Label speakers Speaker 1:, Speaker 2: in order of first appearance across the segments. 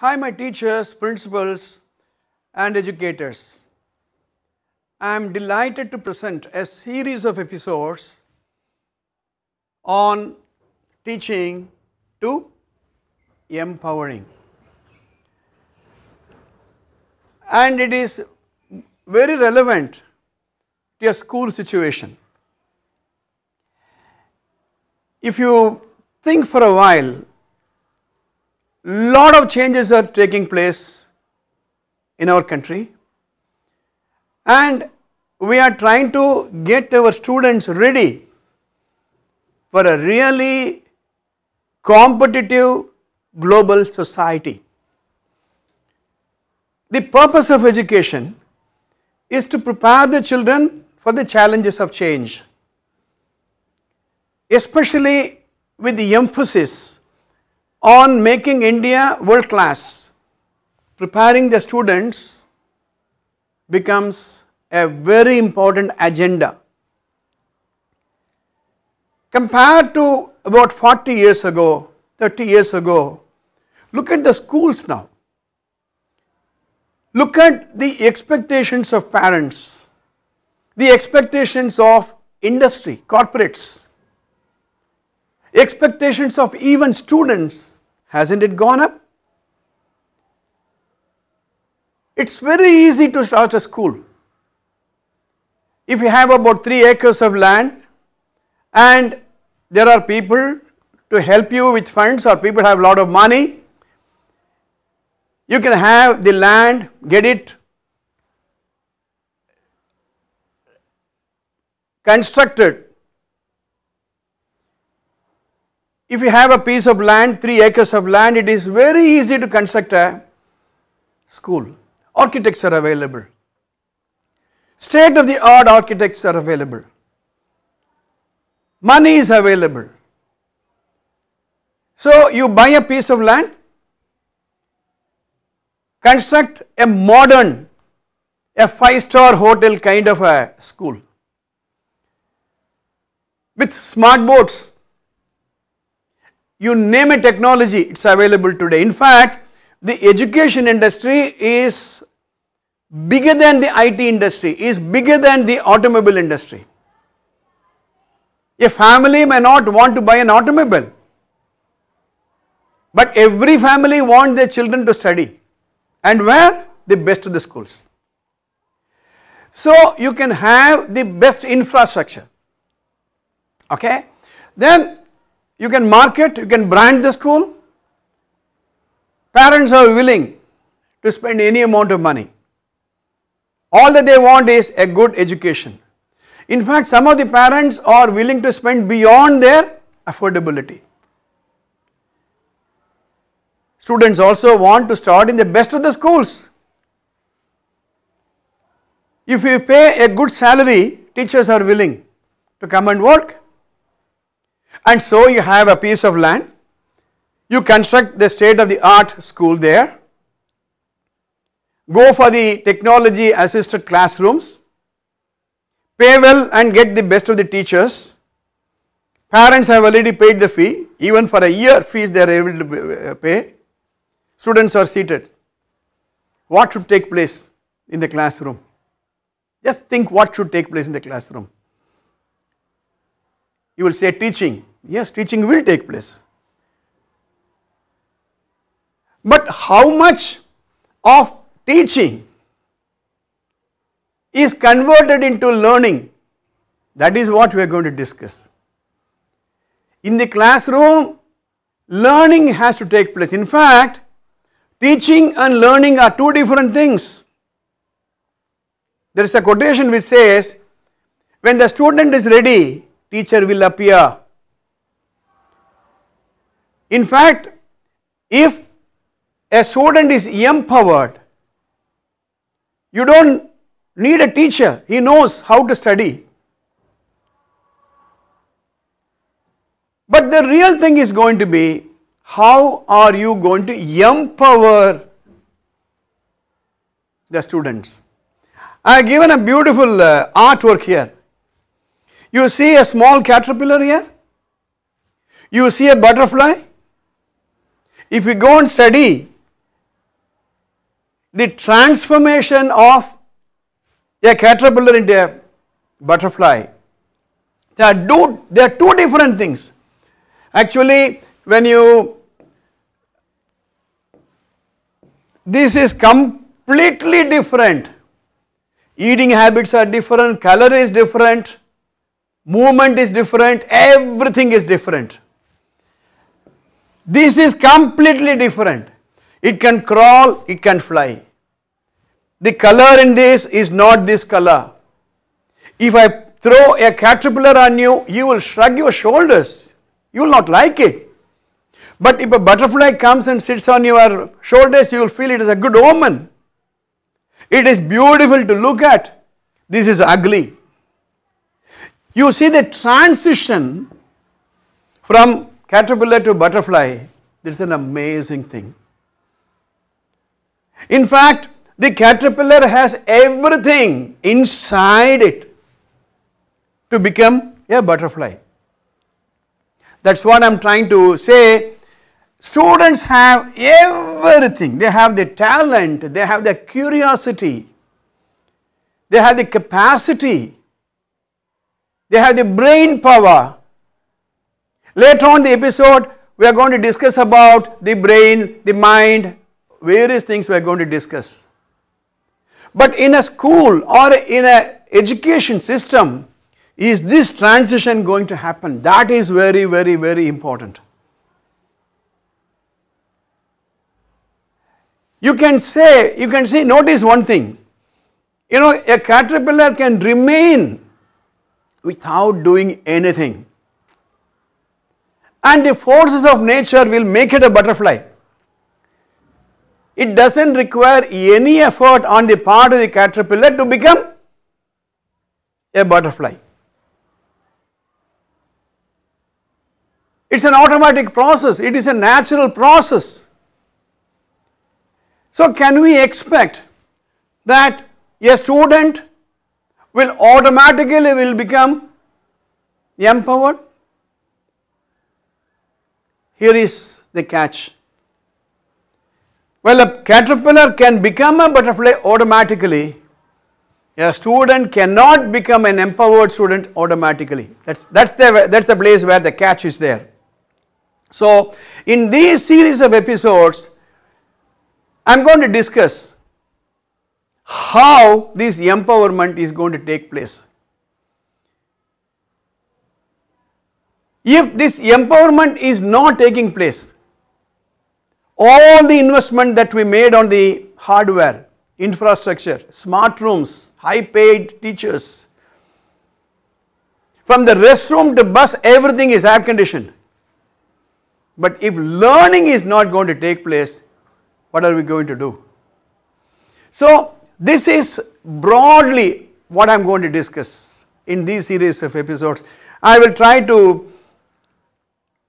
Speaker 1: Hi, my teachers, principals, and educators. I am delighted to present a series of episodes on teaching to empowering. And it is very relevant to a school situation. If you think for a while, lot of changes are taking place in our country, and we are trying to get our students ready for a really competitive global society. The purpose of education is to prepare the children for the challenges of change, especially with the emphasis on making India world class. Preparing the students becomes a very important agenda. Compared to about 40 years ago, 30 years ago, look at the schools now. Look at the expectations of parents, the expectations of industry, corporates, expectations of even students. Hasn't it gone up? It's very easy to start a school. If you have about 3 acres of land and there are people to help you with funds, or people have a lot of money, you can have the land, get it constructed. If you have a piece of land, 3 acres of land, it is very easy to construct a school. Architects are available. State of the art architects are available. Money is available. So you buy a piece of land, construct a modern, a 5-star hotel kind of a school with smart boards. You name a technology, it's available today. In fact, the education industry is bigger than the IT industry, is bigger than the automobile industry. A family may not want to buy an automobile, but every family wants their children to study. And where? The best of the schools. So you can have the best infrastructure. Okay? Then you can market, you can brand the school. Parents are willing to spend any amount of money. All that they want is a good education. In fact, some of the parents are willing to spend beyond their affordability. Students also want to start in the best of the schools. If you pay a good salary, teachers are willing to come and work. And so you have a piece of land, you construct the state of the art school there, go for the technology assisted classrooms, pay well and get the best of the teachers. Parents have already paid the fee, even for a year fees they are able to pay. Students are seated. What should take place in the classroom? Just think what should take place in the classroom. You will say teaching. Yes, teaching will take place. But how much of teaching is converted into learning? That is what we are going to discuss. In the classroom, learning has to take place. In fact, teaching and learning are two different things. There is a quotation which says, when the student is ready, teacher will appear. In fact, if a student is empowered, you don't need a teacher, he knows how to study. But the real thing is going to be, how are you going to empower the students? I have given a beautiful artwork here. You see a small caterpillar here, you see a butterfly. If you go and study the transformation of a caterpillar into a butterfly. There are two different things. Actually, this is completely different. Eating habits are different, color is different, movement is different, everything is different. This is completely different. It can crawl, it can fly. The color in this is not this color. If I throw a caterpillar on you, you will shrug your shoulders. You will not like it. But if a butterfly comes and sits on your shoulders, you will feel it is a good omen. It is beautiful to look at. This is ugly. You see the transition from caterpillar to butterfly. This is an amazing thing. In fact, the caterpillar has everything inside it to become a butterfly. That's what I am trying to say. Students have everything. They have the talent, they have the curiosity, they have the capacity, they have the brain power. Later on in the episode, we are going to discuss about the brain, the mind, various things we are going to discuss. But in a school or in an education system, is this transition going to happen? That is very, very, very important. You can see, notice one thing. A caterpillar can remain without doing anything. And the forces of nature will make it a butterfly. It doesn't require any effort on the part of the caterpillar to become a butterfly. It's an automatic process. It is a natural process. So can we expect that a student will automatically become empowered? Here is the catch. Well, a caterpillar can become a butterfly automatically. A student cannot become an empowered student automatically. That's the place where the catch is there. So, in these series of episodes, I am going to discuss how this empowerment is going to take place. If this empowerment is not taking place, all the investment that we made on the hardware, infrastructure, smart rooms, high paid teachers, from the restroom to bus, everything is air conditioned. But if learning is not going to take place, what are we going to do? So, this is broadly what I am going to discuss in these series of episodes. I will try to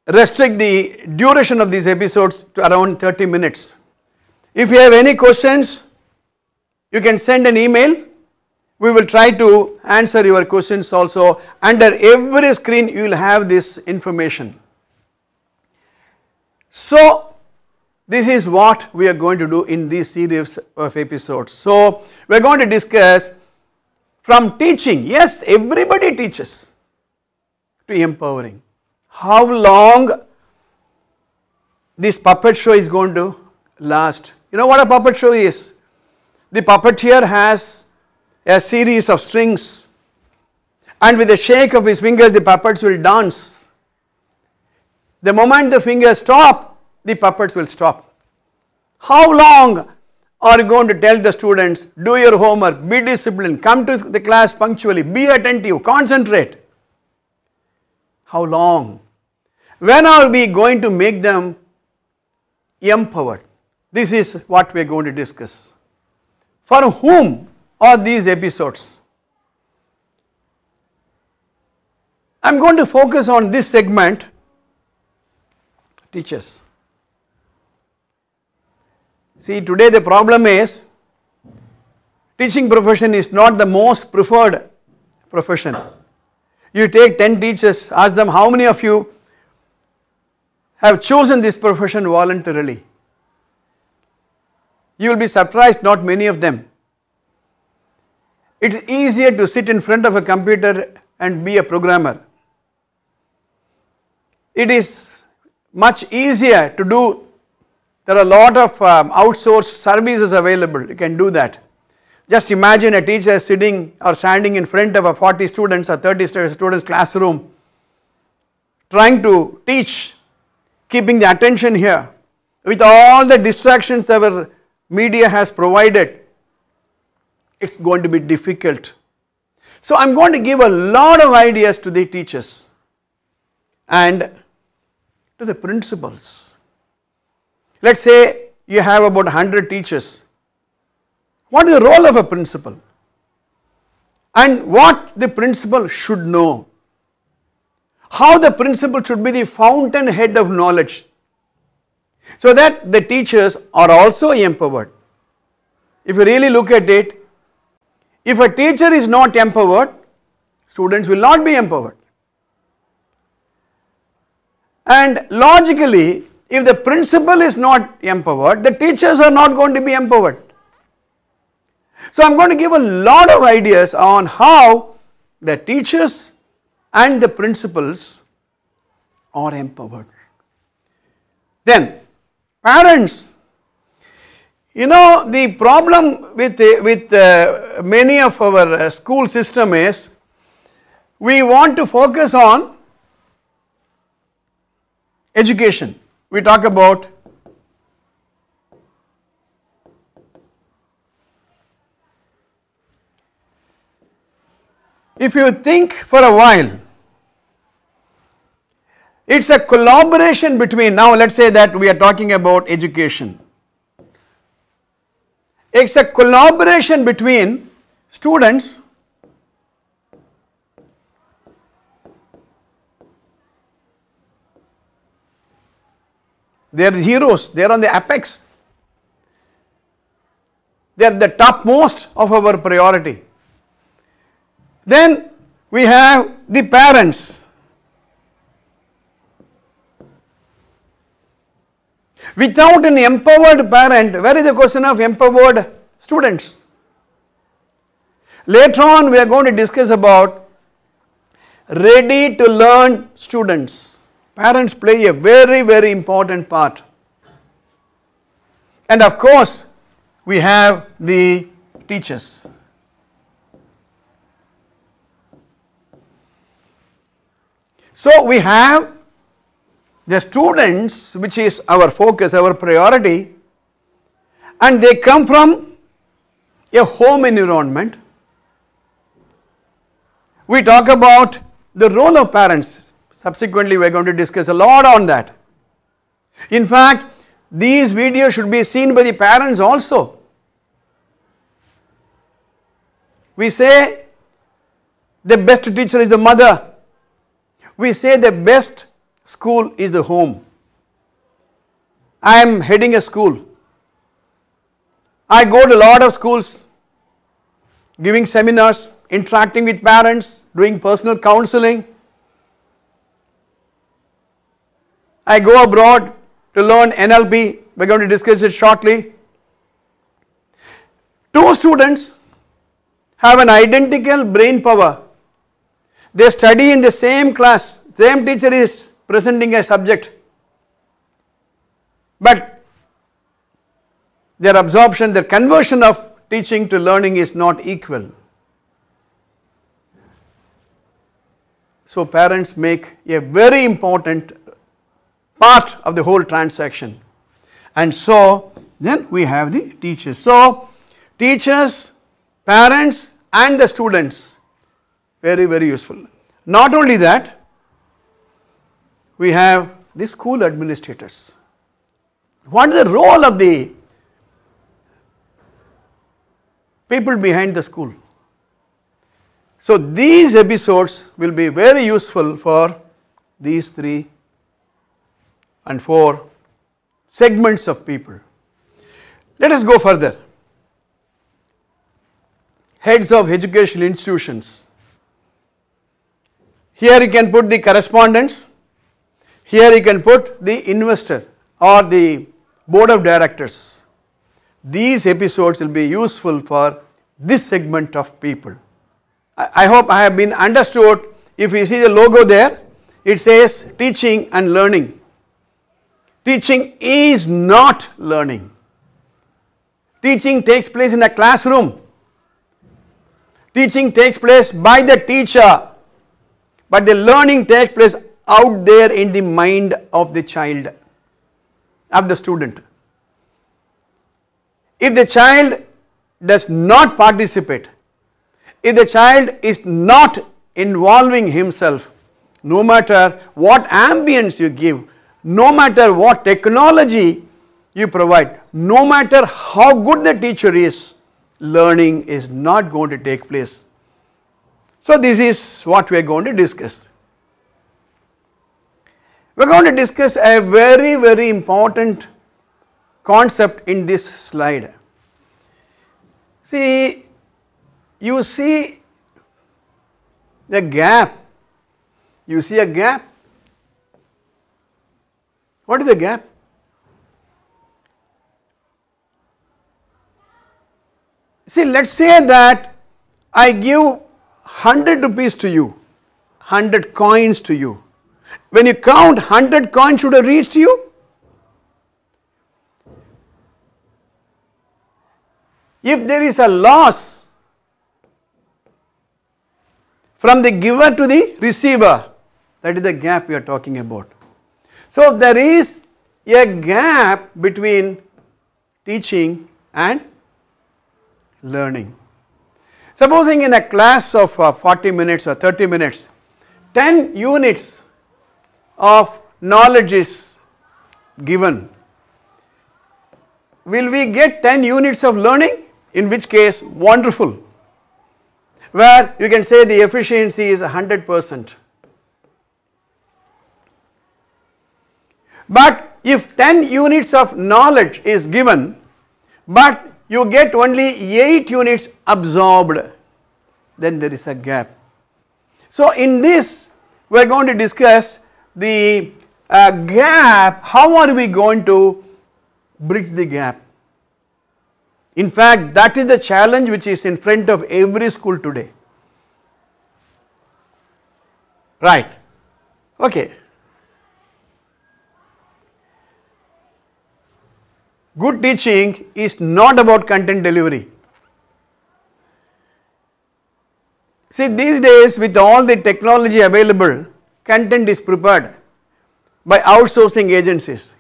Speaker 1: restrict the duration of these episodes to around 30 minutes. If you have any questions, you can send an email. We will try to answer your questions also. Under every screen you will have this information. So, this is what we are going to do in this series of episodes. So, we are going to discuss from teaching. Yes, everybody teaches, to empowering. How long this puppet show is going to last? You know what a puppet show is? The puppeteer has a series of strings, and with a shake of his fingers the puppets will dance. The moment the fingers stop, the puppets will stop. How long are you going to tell the students, do your homework, be disciplined, come to the class punctually, be attentive, concentrate? How long? When are we going to make them empowered? This is what we are going to discuss. For whom are these episodes? I am going to focus on this segment, teachers. See, today the problem is, teaching profession is not the most preferred profession. You take 10 teachers, ask them how many of you have chosen this profession voluntarily. You will be surprised, not many of them. It's easier to sit in front of a computer and be a programmer. It is much easier to do. There are a lot of outsourced services available. You can do that. Just imagine a teacher sitting or standing in front of a 40 students or 30 students classroom, trying to teach, keeping the attention here. With all the distractions our media has provided, it's going to be difficult. So I'm going to give a lot of ideas to the teachers and to the principals. Let's say you have about 100 teachers. What is the role of a principal? And what the principal should know? How the principal should be the fountainhead of knowledge, so that the teachers are also empowered. If you really look at it, if a teacher is not empowered, students will not be empowered. And logically, if the principal is not empowered, the teachers are not going to be empowered. So I am going to give a lot of ideas on how the teachers and the principals are empowered. Then parents, you know, the problem with many of our school system is we want to focus on education. We talk about if you think for a while, it's a collaboration between, now let's say that we are talking about education. It's a collaboration between students they are the heroes, they are on the apex, they are the topmost of our priority. Then we have the parents. Without an empowered parent, where is the question of empowered students? Later on we are going to discuss about ready to learn students. Parents play a very, very important part. And of course, we have the teachers. So we have the students, which is our focus, our priority, and they come from a home environment. We talk about the role of parents. Subsequently, we are going to discuss a lot on that. In fact, these videos should be seen by the parents also. We say the best teacher is the mother. We say the best school is the home. I am heading a school. I go to a lot of schools, giving seminars, interacting with parents, doing personal counseling. I go abroad to learn NLP. We are going to discuss it shortly. Two students have an identical brain power. They study in the same class, same teacher is presenting a subject, but their absorption, their conversion of teaching to learning is not equal. So parents make a very important part of the whole transaction. And so then we have the teachers. So teachers, parents and the students, very, very useful. Not only that, we have the school administrators. What is the role of the people behind the school? So these episodes will be very useful for these 3 and 4 segments of people. Let us go further. Heads of educational institutions. Here you can put the correspondents. Here you can put the investor or the board of directors. these episodes will be useful for this segment of people. I hope I have been understood. If you see the logo there, it says teaching and learning. Teaching is not learning. Teaching takes place in a classroom. Teaching takes place by the teacher, but the learning takes place out there in the mind of the child, of the student. If the child does not participate, if the child is not involving himself, no matter what ambience you give, no matter what technology you provide, no matter how good the teacher is, learning is not going to take place. So this is what we are going to discuss. We are going to discuss a very, very important concept in this slide. See, you see the gap. You see a gap? What is the gap? See, let's say that I give 100 rupees to you, 100 coins to you. When you count, 100 coins should have reached you. If there is a loss from the giver to the receiver, that is the gap we are talking about. So there is a gap between teaching and learning. Supposing in a class of 40 minutes or 30 minutes, 10 units of knowledge is given. Will we get 10 units of learning? In which case, wonderful. Where you can say the efficiency is 100%. But if 10 units of knowledge is given, but you get only 8 units absorbed, then there is a gap. So in this, we are going to discuss the gap. How are we going to bridge the gap? In fact, that is the challenge which is in front of every school today. Right. Okay. Good teaching is not about content delivery. See, these days with all the technology available, content is prepared by outsourcing agencies.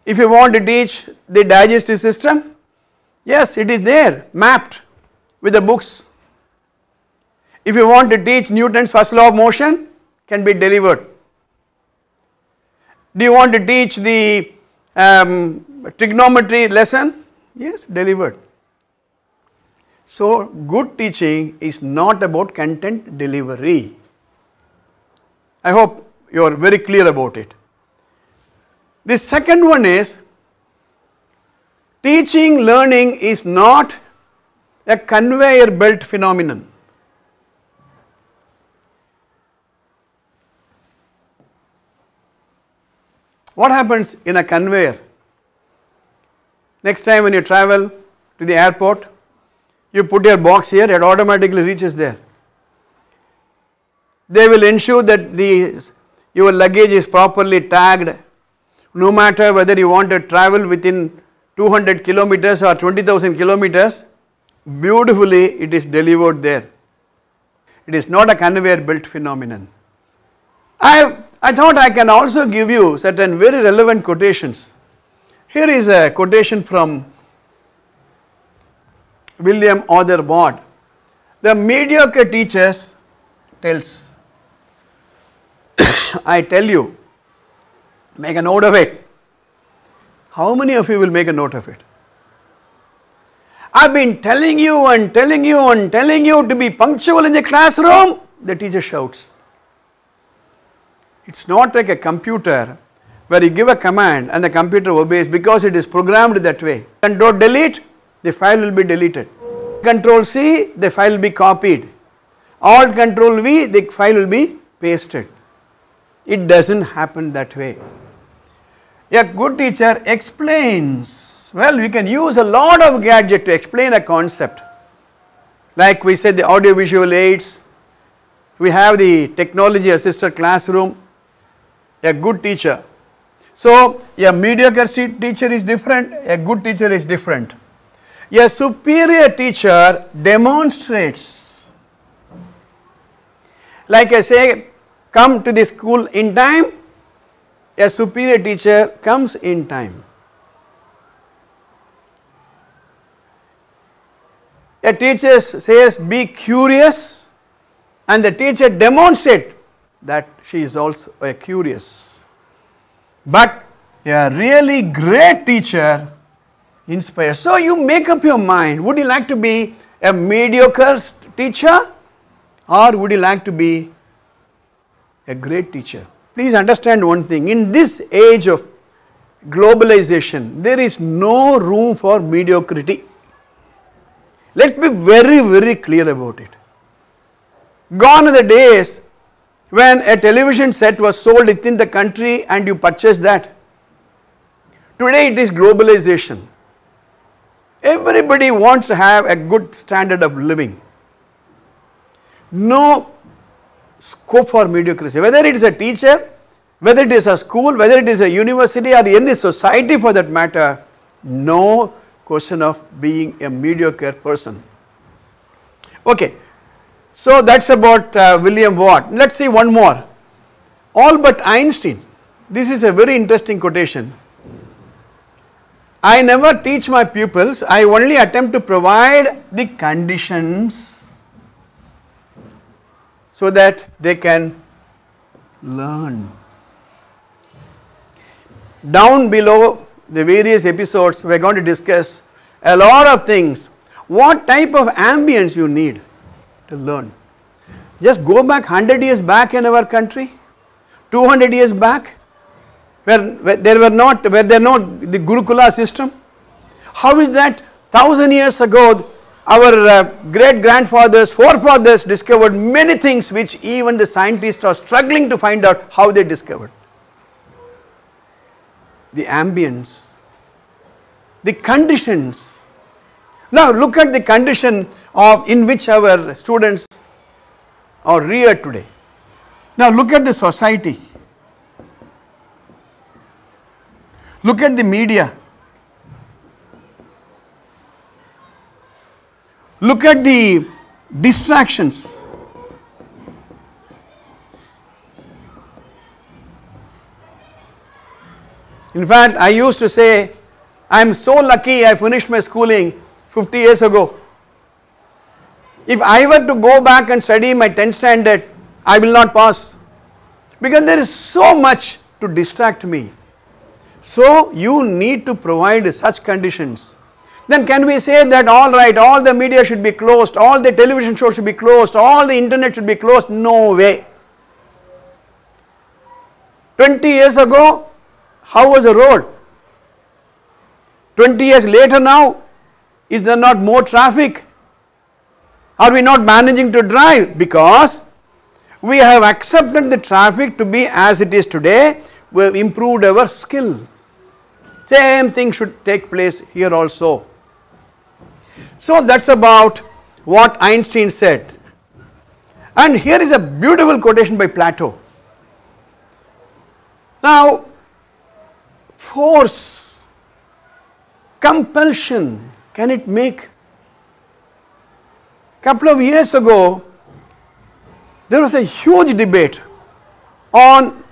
Speaker 1: If you want to teach the digestive system, yes, it is there, mapped with the books. If you want to teach Newton's first law of motion, can be delivered. Do you want to teach the trigonometry lesson? Yes, delivered. So, good teaching is not about content delivery. I hope you are very clear about it. The second one is, teaching learning is not a conveyor belt phenomenon. What happens in a conveyor? Next time when you travel to the airport, you put your box here, it automatically reaches there. They will ensure that your luggage is properly tagged, no matter whether you want to travel within 200 kilometers or 20,000 kilometers, beautifully it is delivered there. It is not a conveyor belt phenomenon. I thought I can also give you certain very relevant quotations. Here is a quotation from William Ward. The mediocre teachers tells, I tell you, make a note of it. How many of you will make a note of it? I've been telling you and telling you and telling you to be punctual in the classroom, the teacher shouts. It's not like a computer where you give a command and the computer obeys because it is programmed that way. Control delete, the file will be deleted. Control C, the file will be copied. Alt Control V, the file will be pasted. It doesn't happen that way. A good teacher explains Well, we can use a lot of gadget to explain a concept. Like we said, the audio-visual aids, we have the technology assisted classroom, a good teacher. So, a mediocre teacher is different, a good teacher is different. A superior teacher demonstrates. Like I say, come to the school in time, a superior teacher comes in time. A teacher says be curious, and the teacher demonstrates that she is also a curious. But a really great teacher inspires. So you make up your mind, would you like to be a mediocre teacher or would you like to be a great teacher? Please understand one thing, in this age of globalization, there is no room for mediocrity. Let us be very, very clear about it. Gone are the days when a television set was sold within the country and you purchased that. Today it is globalization. Everybody wants to have a good standard of living. No scope for mediocrity. Whether it is a teacher, whether it is a school, whether it is a university or any society for that matter, no question of being a mediocre person. Okay, so that's about William Watt. Let's see one more. Albert Einstein. This is a very interesting quotation. I never teach my pupils, I only attempt to provide the conditions so that they can learn. Down below the various episodes, we are going to discuss a lot of things. What type of ambience you need to learn. Just go back 100 years back in our country, 200 years back, where there were not the Gurukana system. How is that 1000 years ago our great grandfathers, forefathers discovered many things which even the scientists are struggling to find out how they discovered. The ambience, the conditions. Now look at the condition in which our students are reared today. Now look at the society. Look at the media. Look at the distractions. In fact, I used to say, I am so lucky I finished my schooling 50 years ago. If I were to go back and study my 10th standard, I will not pass. Because there is so much to distract me. So you need to provide such conditions. Then can we say that all right, all the media should be closed, all the television shows should be closed, all the internet should be closed? No way. 20 years ago, how was the road? 20 years later now, is there not more traffic? Are we not managing to drive? Because we have accepted the traffic to be as it is today, we have improved our skill. Same thing should take place here also. So that's about what Einstein said. And here is a beautiful quotation by Plato. Now, force, compulsion, can it make? Couple of years ago, there was a huge debate on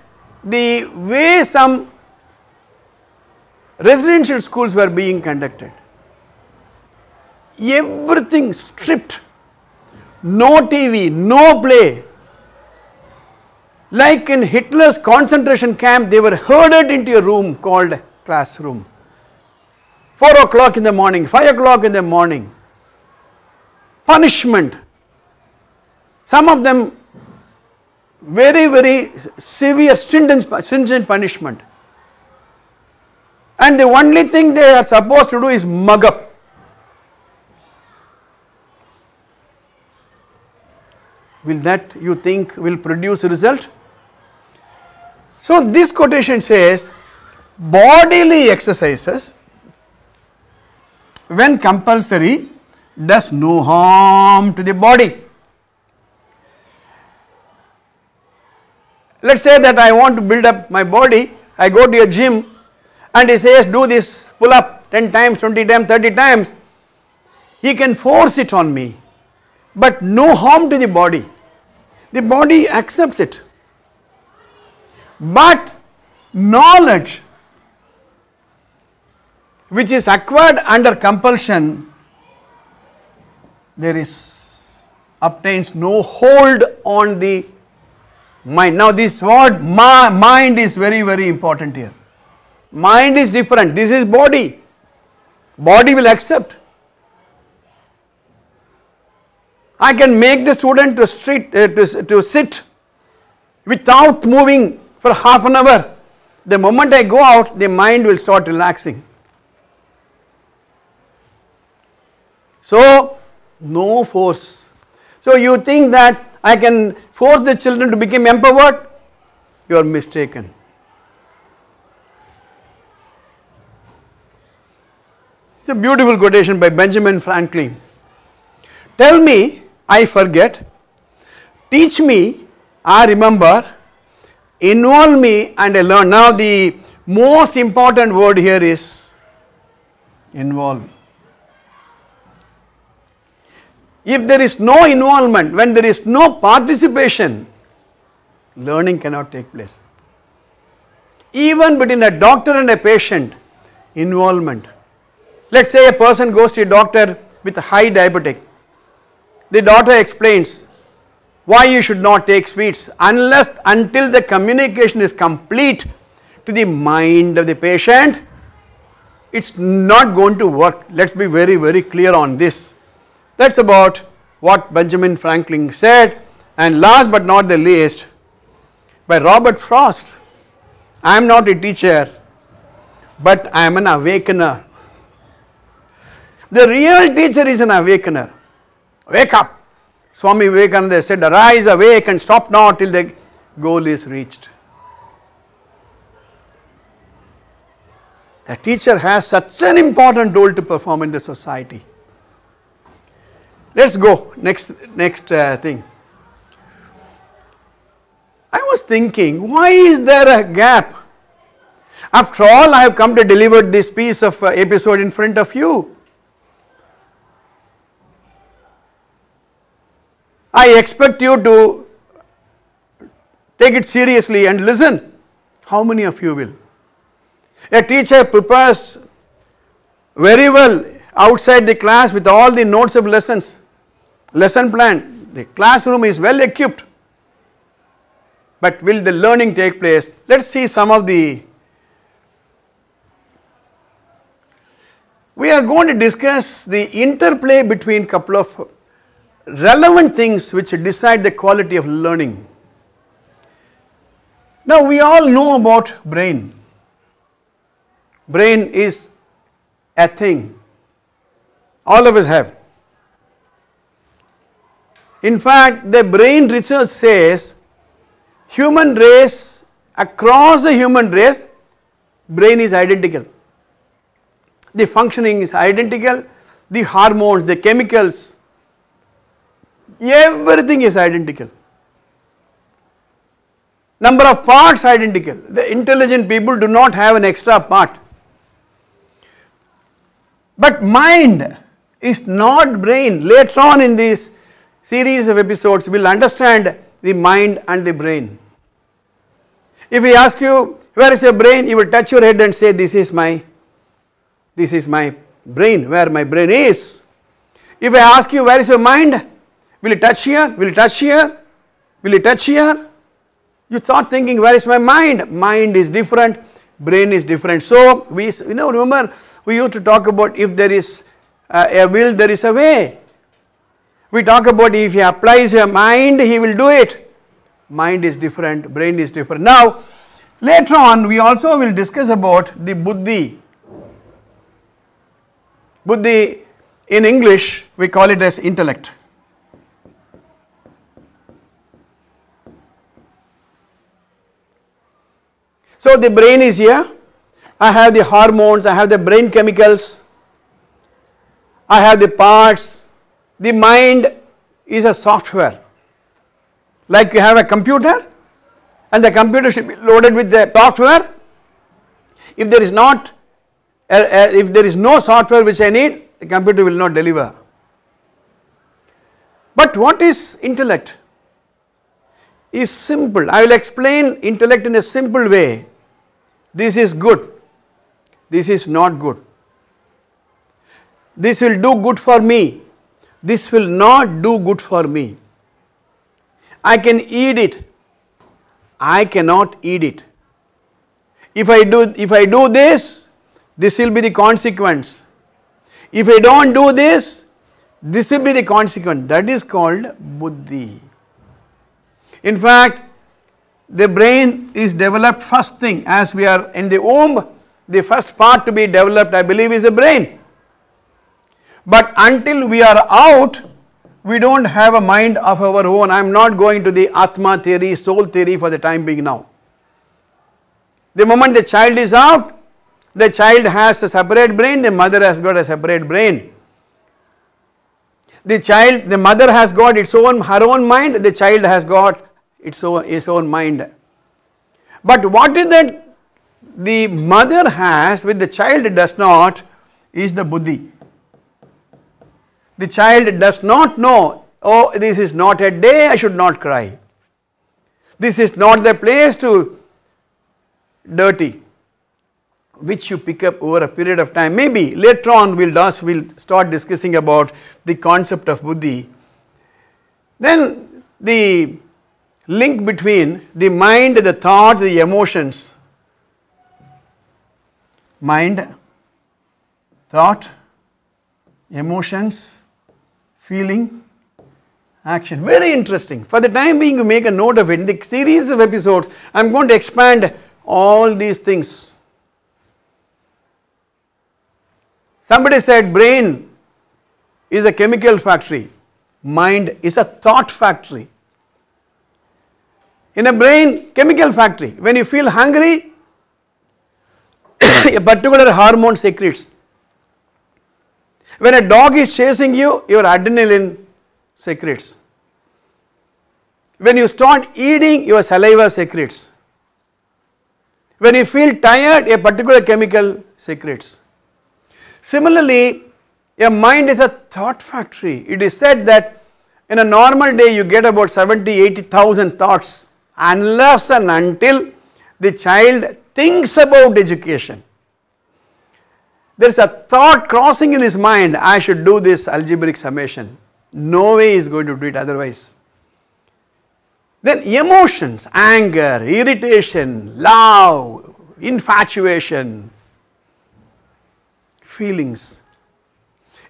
Speaker 1: the way some residential schools were being conducted. Everything stripped, no TV, no play. Like in Hitler's concentration camp, they were herded into a room called classroom. 4 o'clock in the morning, 5 o'clock in the morning. Punishment. Some of them very, very severe, stringent punishment. And the only thing they are supposed to do is mug up. Will that, you think, will produce a result? So this quotation says, bodily exercises when compulsory, does no harm to the body. Let's say that I want to build up my body, I go to a gym and he says do this pull up 10 times, 20 times, 30 times. He can force it on me, but no harm to the body. The body accepts it. But knowledge which is acquired under compulsion, there is obtains no hold on the mind. Now this word mind is very, very important here. Mind is different. This is body. Body will accept. I can make the student to sit without moving for half an hour. The moment I go out, the mind will start relaxing. So, no force. So, you think that I can force the children to become empowered? You are mistaken. It's a beautiful quotation by Benjamin Franklin. Tell me, I forget. Teach me, I remember. Involve me and I learn. Now the most important word here is involve. If there is no involvement, when there is no participation, learning cannot take place. Even between a doctor and a patient, involvement. Let's say a person goes to a doctor with a high diabetic. The doctor explains why you should not take sweets until the communication is complete to the mind of the patient. It's not going to work. Let's be very, very clear on this. That's about what Benjamin Franklin said. And last but not the least, by Robert Frost. I am not a teacher, but I am an awakener. The real teacher is an awakener. Wake up. Swami Vivekananda said, arise, awake and stop not till the goal is reached. A teacher has such an important role to perform in the society. Let's go next thing. I was thinking, why is there a gap? After all, I have come to deliver this piece of episode in front of you. I expect you to take it seriously and listen. How many of you will? A teacher prepares very well outside the class with all the notes of lessons, lesson plan. The classroom is well equipped. But will the learning take place? Let's see some of the. We are going to discuss the interplay between couple of relevant things which decide the quality of learning. Now we all know about brain. Brain is a thing. All of us have. In fact, the brain research says human race, across the human race, brain is identical. The functioning is identical, the hormones, the chemicals, everything is identical. Number of parts identical. The intelligent people do not have an extra part. But mind is not brain. Later on in this series of episodes, we will understand the mind and the brain. If we ask you, where is your brain? You will touch your head and say, this is my brain, where my brain is. If I ask you, where is your mind? Will you touch here? Will you touch here? Will you touch here? You thought thinking, where is my mind? Mind is different, brain is different. So, remember, we used to talk about if there is a will, there is a way. We talk about if he applies your mind, he will do it. Mind is different, brain is different. Now, later on, we also will discuss about the buddhi. Buddhi, in English, we call it as intellect. So the brain is here, I have the hormones, I have the brain chemicals, I have the parts. The mind is a software. Like you have a computer and the computer should be loaded with the software. If there is not, if there is no software which I need, the computer will not deliver. But what is intellect? Is simple. I will explain intellect in a simple way. This is good. This is not good. This will do good for me. This will not do good for me. I can eat it. I cannot eat it. If I do this, this will be the consequence. If I don't do this, this will be the consequence. That is called buddhi. In fact, the brain is developed first thing as we are in the womb. The first part to be developed, I believe, is the brain. But until we are out, we don't have a mind of our own. I am not going to the Atma theory, soul theory for the time being now. The moment the child is out, the child has a separate brain, the mother has got a separate brain. The mother has got her own mind, the child has got his own mind. But what is that the mother has which the child does not is the buddhi. The child does not know, oh, this is not a day, I should not cry. This is not the place to dirty, which you pick up over a period of time. Maybe later on we'll start discussing about the concept of buddhi. Then the link between the mind, the thought, the emotions. Mind, thought, emotions, feeling, action. Very interesting. For the time being, you make a note of it. In the series of episodes, I am going to expand all these things. Somebody said brain is a chemical factory. Mind is a thought factory. In a brain, chemical factory. When you feel hungry, a particular hormone secretes. When a dog is chasing you, your adrenaline secretes. When you start eating, your saliva secretes. When you feel tired, a particular chemical secretes. Similarly, a mind is a thought factory. It is said that in a normal day you get about 70,000-80,000 thoughts unless and until the child thinks about education. There is a thought crossing in his mind, I should do this algebraic summation. No way he is going to do it otherwise. Then emotions, anger, irritation, love, infatuation, feelings.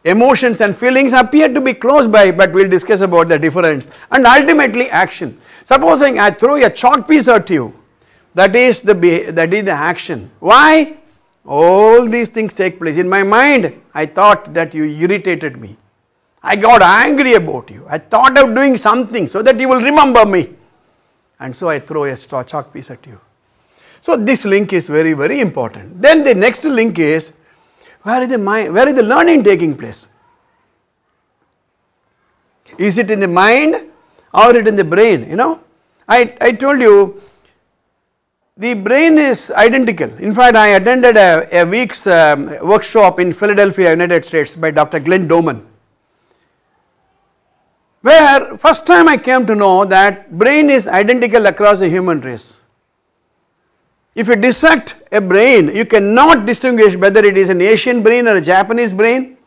Speaker 1: Emotions and feelings appear to be close by, but we will discuss about the difference. And ultimately action. Supposing I throw a chalk piece at you, that is the action. Why? All these things take place. In my mind, I thought that you irritated me. I got angry about you. I thought of doing something so that you will remember me. And so I throw a chalk piece at you. So this link is very, very important. Then the next link is, where is the mind, where is the learning taking place? Is it in the mind or is it in the brain? You know, I told you the brain is identical. In fact, I attended a week's workshop in Philadelphia, United States by Dr. Glenn Doman, where first time I came to know that brain is identical across the human race. If you dissect a brain, you cannot distinguish whether it is an Asian brain or a Japanese brain,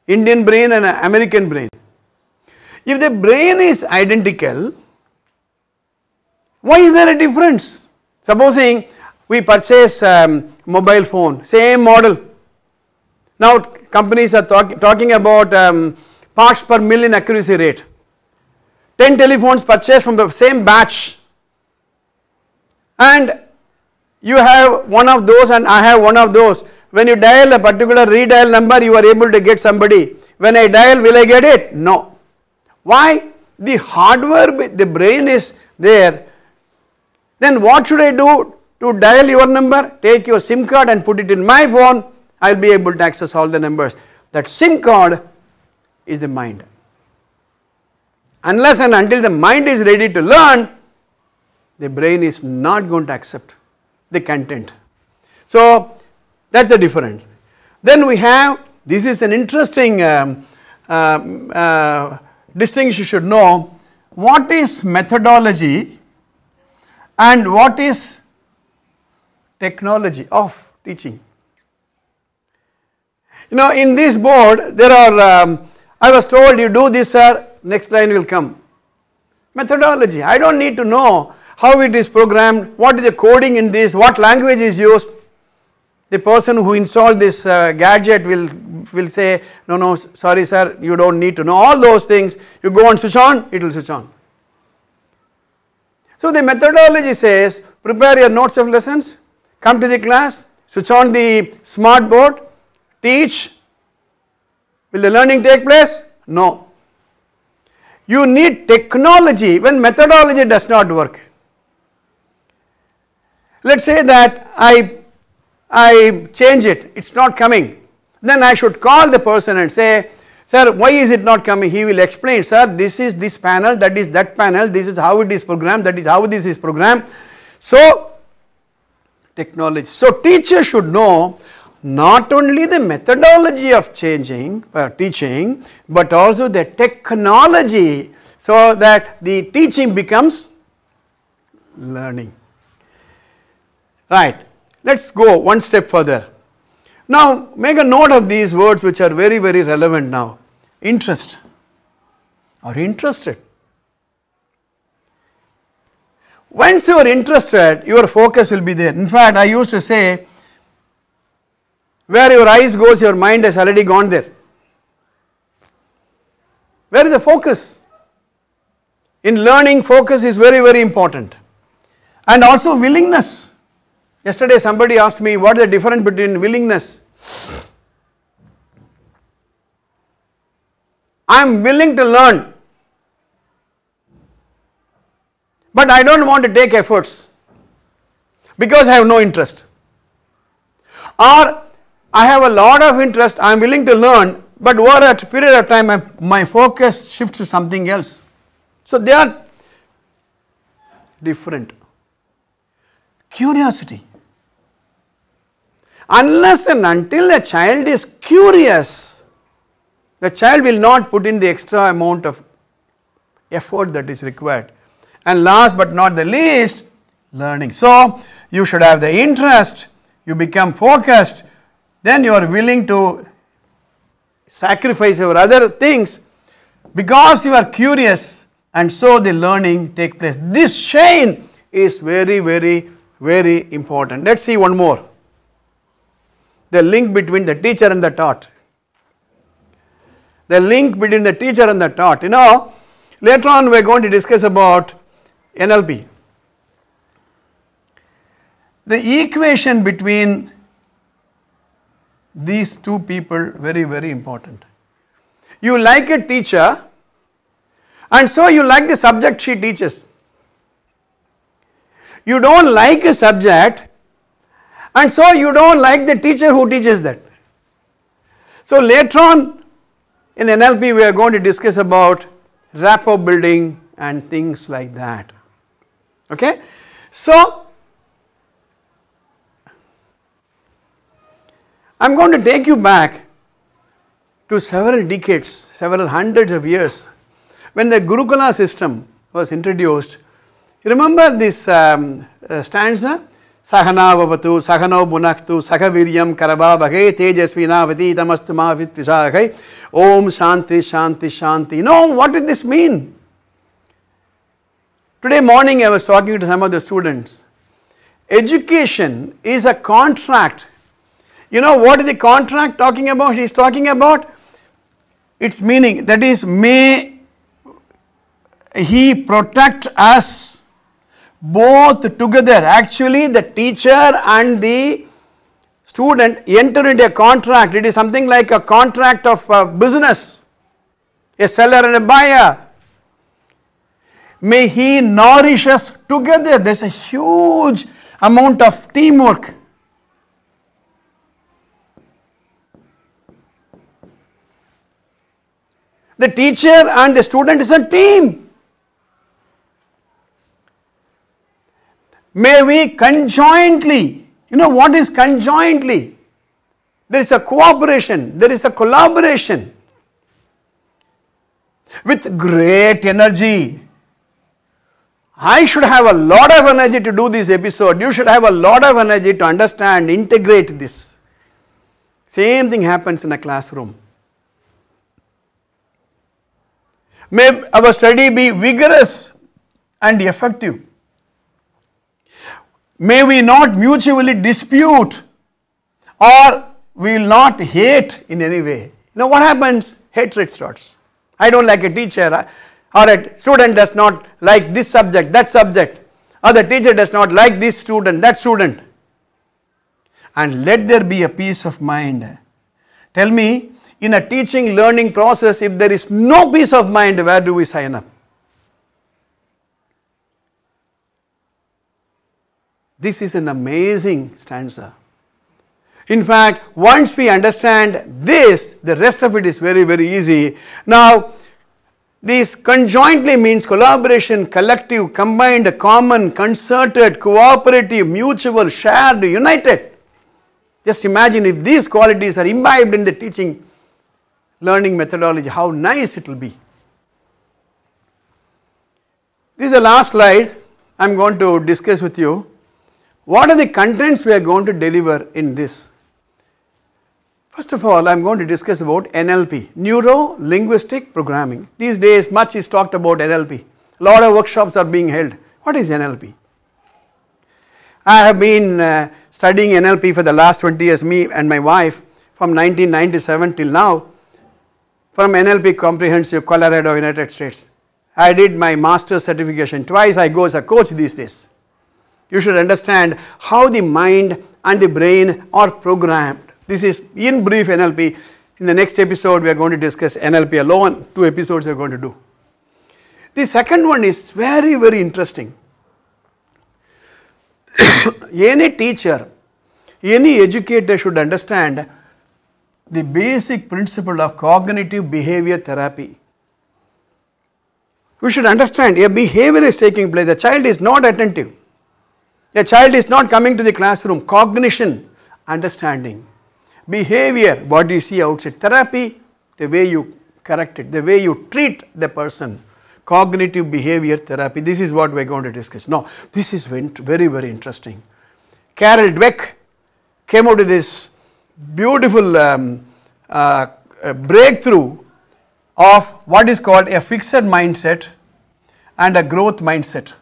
Speaker 1: Indian brain and an American brain. If the brain is identical, why is there a difference? Supposing we purchase mobile phone, same model. Now companies are talking about parts per million accuracy rate. 10 telephones purchased from the same batch, and you have one of those and I have one of those. When you dial a particular redial number, you are able to get somebody. When I dial, will I get it? No. Why? The hardware, the brain is there. Then what should I do to dial your number? Take your SIM card and put it in my phone. I will be able to access all the numbers. That SIM card is the mind. Unless and until the mind is ready to learn, the brain is not going to accept the content. So that's the difference. Then we have, this is an interesting distinction you should know. What is methodology and what is technology of teaching? You know, in this board there are, I was told you do this sir, next line will come. Methodology, I don't need to know how it is programmed, what is the coding in this, what language is used. The person who installed this gadget will say, no, sorry sir, you don't need to know all those things. You go and switch on, it will switch on. So the methodology says, prepare your notes of lessons, come to the class, switch on the smart board, teach. Will the learning take place? No. You need technology when methodology does not work. Let us say that I change it, it's not coming. Then I should call the person and say, sir, why is it not coming? He will explain, sir, this is this panel, that is that panel, this is how it is programmed, that is how this is programmed. So, technology. So, teacher should know not only the methodology of teaching, but also the technology, so that the teaching becomes learning. Right. Let us go one step further. Now make a note of these words which are very, very relevant now. Interest or interested. Once you are interested, your focus will be there. In fact, I used to say, where your eyes goes, your mind has already gone there. Where is the focus? In learning, focus is very, very important. And also willingness. Yesterday somebody asked me, what is the difference between willingness? I am willing to learn, but I don't want to take efforts because I have no interest. Or I have a lot of interest, I am willing to learn, but over a period of time my focus shifts to something else. So they are different. Curiosity. Unless and until a child is curious, the child will not put in the extra amount of effort that is required. And last but not the least, learning. So you should have the interest, you become focused, then you are willing to sacrifice your other things because you are curious, and so the learning takes place. This chain is very, very, very important. Let us see one more. The link between the teacher and the taught. The link between the teacher and the taught. You know, later on we are going to discuss about NLP. The equation between these two people, very, very important. You like a teacher, and so you like the subject she teaches. You don't like a subject, and so you don't like the teacher who teaches that. So later on in NLP we are going to discuss about rapport building and things like that. Okay? So I am going to take you back to several decades, several hundreds of years, when the Gurukana system was introduced. You remember this stanza? Sahana vavatu, sahano bunaktu, sakaviryam karababhage, tejasvinavati tamastu mavit visakhe, om shanti shanti shanti. You know, what did this mean? Today morning I was talking to some of the students. Education is a contract. You know what is the contract talking about? He is talking about its meaning, that is, may he protect us both together. Actually the teacher and the student enter into a contract. It is something like a contract of business, a seller and a buyer. May he nourish us together. There is a huge amount of teamwork. The teacher and the student is a team. May we conjointly, you know what is conjointly? There is a cooperation, there is a collaboration with great energy. I should have a lot of energy to do this episode. You should have a lot of energy to understand, integrate this. Same thing happens in a classroom. May our study be vigorous and effective. May we not mutually dispute or we will not hate in any way. You know what happens? Hatred starts. I don't like a teacher, or a student does not like this subject, that subject, or the teacher does not like this student, that student. And let there be a peace of mind. Tell me, in a teaching learning process, if there is no peace of mind, where do we sign up? This is an amazing stanza. In fact, once we understand this, the rest of it is very, very easy. Now, this conjointly means collaboration, collective, combined, common, concerted, cooperative, mutual, shared, united. Just imagine if these qualities are imbibed in the teaching learning methodology, how nice it will be. This is the last slide I am going to discuss with you. What are the contents we are going to deliver in this? First of all, I am going to discuss about NLP, Neuro Linguistic Programming. These days much is talked about NLP. A lot of workshops are being held. What is NLP? I have been studying NLP for the last 20 years, me and my wife, from 1997 till now, from NLP Comprehensive, Colorado, United States. I did my master's certification. Twice I go as a coach these days. You should understand how the mind and the brain are programmed. This is in brief NLP. In the next episode we are going to discuss NLP alone. 2 episodes we are going to do. The second one is very, very interesting. Any teacher, any educator should understand the basic principle of cognitive behavior therapy. We should understand a behavior is taking place. The child is not attentive. A child is not coming to the classroom. Cognition, understanding. Behavior, what you see outside. Therapy, the way you correct it, the way you treat the person. Cognitive behavior therapy. This is what we are going to discuss. Now, this is very, very interesting. Carol Dweck came out with this beautiful breakthrough of what is called a fixed mindset and a growth mindset.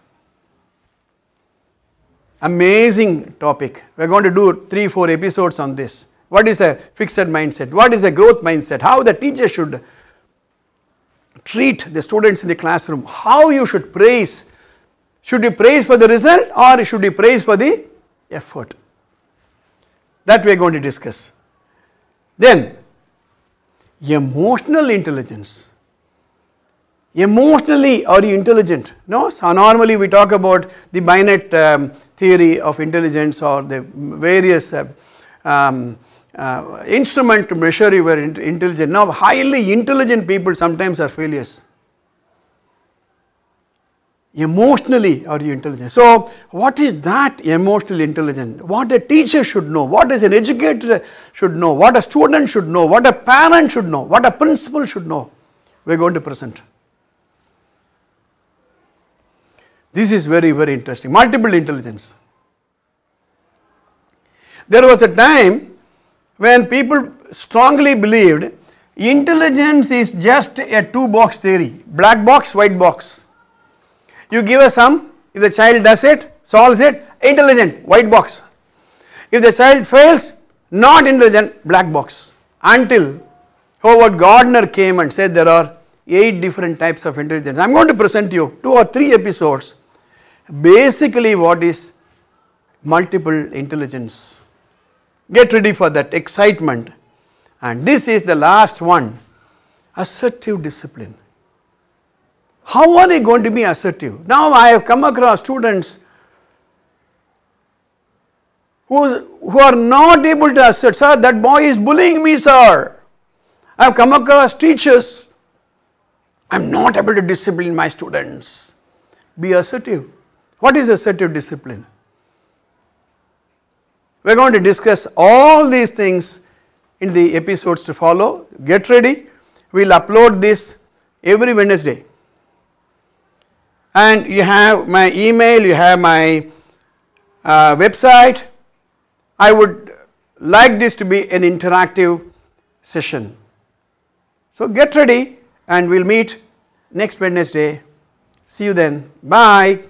Speaker 1: Amazing topic. We are going to do 3-4 episodes on this. What is a fixed mindset? What is a growth mindset? How the teacher should treat the students in the classroom. How you should praise. Should you praise for the result or should you praise for the effort? That we are going to discuss. Then, emotional intelligence. Emotionally are you intelligent? No, so normally we talk about the Binet theory of intelligence or the various instrument to measure your intelligence. Now, highly intelligent people sometimes are failures. Emotionally are you intelligent? So, what is that emotional intelligence? What a teacher should know, what is an educator should know, what a student should know, what a parent should know, what a principal should know, we are going to present. This is very, very interesting. Multiple intelligence. There was a time when people strongly believed intelligence is just a 2-box theory, black box, white box. You give a sum, if the child does it, solves it, intelligent, white box. If the child fails, not intelligent, black box. Until Howard Gardner came and said there are 8 different types of intelligence. I am going to present you 2 or 3 episodes. Basically what is multiple intelligence. Get ready for that excitement. And this is the last one, assertive discipline. How are they going to be assertive? Now I have come across students who are not able to assert. Sir, that boy is bullying me, sir. I have come across teachers I am not able to discipline my students. Be assertive. What is assertive discipline? We are going to discuss all these things in the episodes to follow. Get ready. We will upload this every Wednesday. And you have my email, you have my website. I would like this to be an interactive session. So get ready and we will meet next Wednesday. See you then. Bye.